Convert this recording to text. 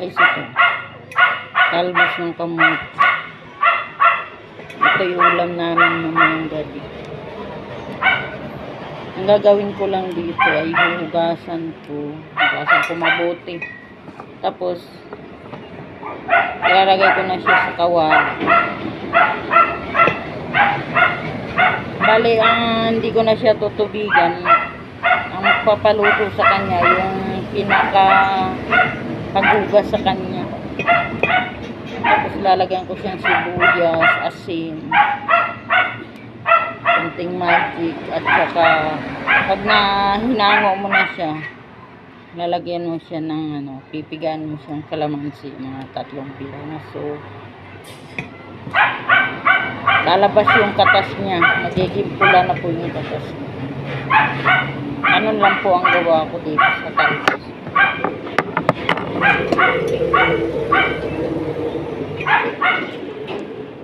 Guys, ito. Talbos ng kamote. Ito yung ulam namin ng gabi. Ang gagawin ko lang dito ay hugasan ko mabuti. Tapos, ilalagay ko na siya sa kawali. Bali, hindi ko na siya tutubigan. Ang magpapaluto sa kanya, yung pinaka-paghugas sa kanya. Tapos, lalagyan ko siyang sibuyas, asin, konting magic, at saka, pag hinango mo na siya, lalagyan mo siya ng pipigaan mo siyang kalamansi, mga 3 piraso. Lalabas yung katas niya, magiging pula na po yung katas niya. Ganun lang po ang gawa ko dito sa talbos.